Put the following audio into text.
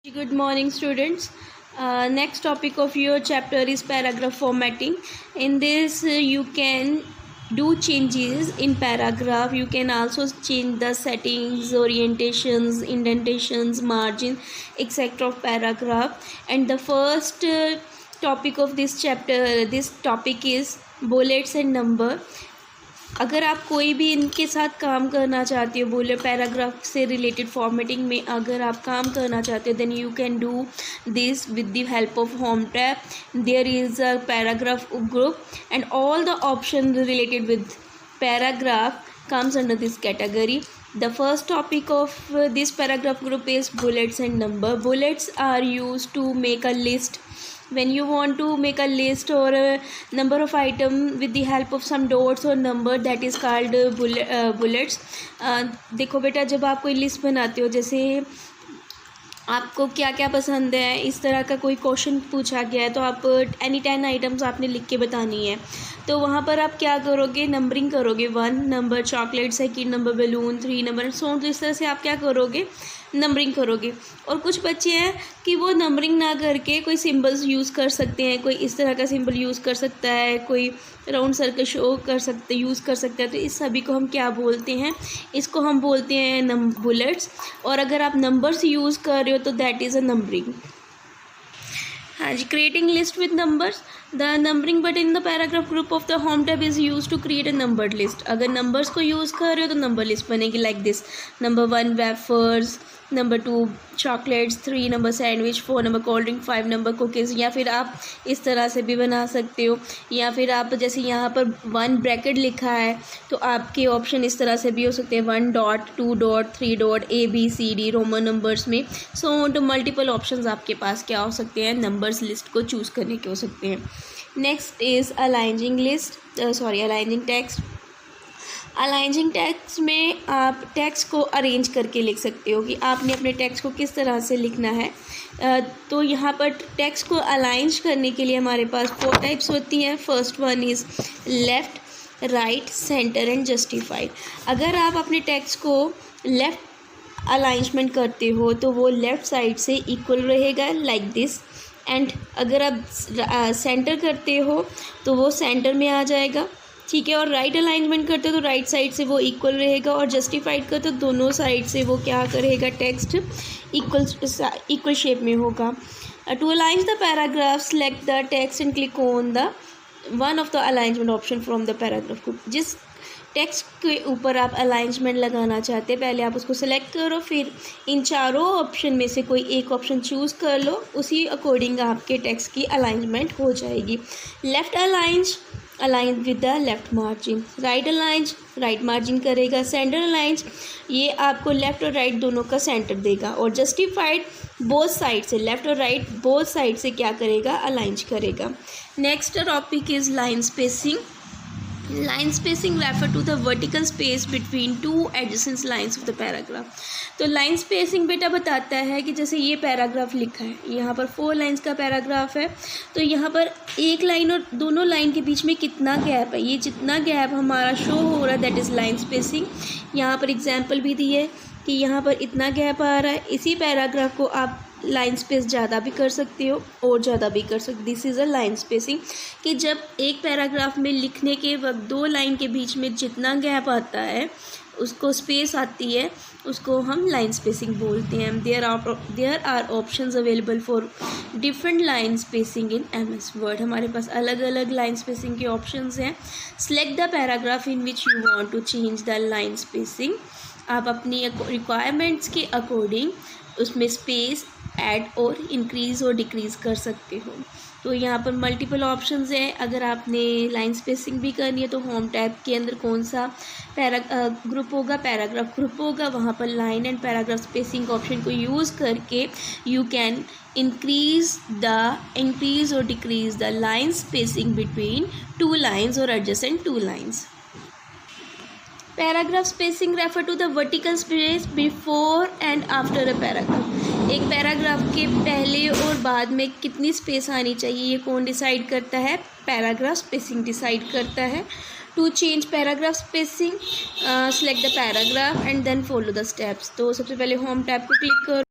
Good morning, students. Next topic of your chapter is paragraph formatting. In this, you can do changes in paragraph. You can also change the settings, orientations, indentations, margin, etc. of paragraph. And the first topic of this chapter, this topic is bullets and number. अगर आप कोई भी इनके साथ काम करना चाहते हो, बोले पैराग्राफ से रिलेटेड फॉर्मेटिंग में अगर आप काम करना चाहते हो, then you can do this with the help of home tab. There is a paragraph group and all the option related with paragraph comes under this category. The first topic of this paragraph group is bullets and number. Bullets are used to make a list. When you want to make a list or a number of item with the help of some dots or number, that is called bullets. देखो बेटा, जब आप कोई list बनाते हो, जैसे आपको क्या क्या पसंद है, इस तरह का कोई क्वेश्चन पूछा गया है, तो आप एनी 10 आइटम्स आपने लिख के बतानी है. तो वहाँ पर आप क्या करोगे, नंबरिंग करोगे. 1 number chocolate, second number balloon, 3 number so. तो इस तरह से आप क्या करोगे, नंबरिंग करोगे. और कुछ बच्चे हैं कि वो नंबरिंग ना करके कोई सिंबल्स यूज़ कर सकते हैं. कोई इस तरह का सिंबल यूज़ कर सकता है, कोई राउंड सर्कल शो कर सकते यूज़ कर सकता है. तो इस सभी को हम क्या बोलते हैं, इसको हम बोलते हैं बुलेट्स. और अगर आप नंबर्स यूज़ कर रहे हो तो दैट इज़ अ नंबरिंग. हाँ जी, creating list with numbers. The numbering but in the paragraph group of the home tab is use to create a numbered list. अगर नंबर्स को यूज़ कर रहे हो तो नंबर लिस्ट बनेगी like this. Number 1 wafers, number 2 chocolates, 3 number sandwich, 4 number cold drink, 5 number cookies. या फिर आप इस तरह से भी बना सकते हो. या फिर आप जैसे यहाँ पर 1 ब्रैकेट लिखा है तो आपके ऑप्शन इस तरह से भी हो सकते हैं. 1 dot, 2 dot, 3 dot, ABCD Roman numbers में. सो तो मल्टीपल ऑप्शंस आपके पास क्या हो सकते हैं, नंबर्स लिस्ट को चूज़ करने के हो सकते हैं. Next is aligning list, aligning text. Aligning text में आप टेक्स्ट को अरेंज करके लिख सकते हो कि आपने अपने टेक्स्ट को किस तरह से लिखना है. तो यहाँ पर टेक्स्ट को अलाइन करने के लिए हमारे पास 4 टाइप्स होती हैं. First one is left, right, centre and justified. अगर आप अपने टेक्स्ट को लेफ़्ट अलाइंसमेंट करते हो तो वो लेफ़्ट साइड से इक्वल रहेगा लाइक दिस. एंड अगर आप सेंटर करते हो तो वो सेंटर में आ जाएगा, ठीक है. और राइट अलाइनमेंट करते हो तो राइट साइड से वो इक्वल रहेगा. और जस्टिफाइड करते हो तो दोनों साइड से वो क्या करेगा, टेक्स्ट इक्वल शेप में होगा. To align the paragraph, select the text and click on the one of the alignment option from the paragraph group. जिस टेक्स्ट के ऊपर आप अलाइनमेंट लगाना चाहते हैं, पहले आप उसको सेलेक्ट करो, फिर इन चारों ऑप्शन में से कोई एक ऑप्शन चूज़ कर लो. उसी अकॉर्डिंग आपके टेक्स्ट की अलाइनमेंट हो जाएगी. Left align with the left margin, right align right margin करेगा. सेंटर अलाइन ये आपको लेफ़्ट और राइट दोनों का सेंटर देगा. और जस्टिफाइड बोथ साइड से, लेफ़्ट और राइट बोथ साइड से क्या करेगा, अलाइन करेगा. Next topic is line spacing. Line spacing refer to the vertical space between 2 adjacent lines of the paragraph. तो लाइन स्पेसिंग बेटा बताता है कि जैसे ये पैराग्राफ लिखा है, यहाँ पर 4 लाइन्स का पैराग्राफ है, तो यहाँ पर एक लाइन और दोनों लाइन के बीच में कितना गैप है, ये जितना गैप हमारा शो हो रहा है दैट इज़ लाइन स्पेसिंग. यहाँ पर एग्जाम्पल भी दी है कि यहाँ पर इतना गैप आ रहा है. इसी पैराग्राफ को आप लाइन स्पेस ज़्यादा भी कर सकते हो और ज़्यादा भी कर सकते. This is a line spacing कि जब एक पैराग्राफ में लिखने के वक्त 2 लाइन के बीच में जितना गैप आता है, उसको स्पेस आती है, उसको हम लाइन स्पेसिंग बोलते हैं. There are options available for different line spacing in MS Word. हमारे पास अलग अलग लाइन स्पेसिंग के ऑप्शंस हैं. Select the paragraph in which you want to change the line spacing. आप अपनी रिक्वायरमेंट्स के अकॉर्डिंग उसमें स्पेस ऐड और इंक्रीज़ और डिक्रीज़ कर सकते हो. तो यहाँ पर मल्टीपल ऑप्शंस हैं. अगर आपने लाइन स्पेसिंग भी करनी है तो होम टैब के अंदर कौन सा ग्रुप होगा, पैराग्राफ ग्रुप होगा, वहाँ पर line and paragraph spacing option को यूज़ करके यू कैन इंक्रीज़ और decrease the line spacing between 2 lines और adjacent 2 lines. Paragraph spacing refer to the vertical space before and after a paragraph. एक paragraph के पहले और बाद में कितनी स्पेस आनी चाहिए, ये कौन डिसाइड करता है, पैराग्राफ स्पेसिंग डिसाइड करता है. To change paragraph spacing, select the paragraph and then follow the steps. तो सबसे पहले होम टैब को क्लिक करो.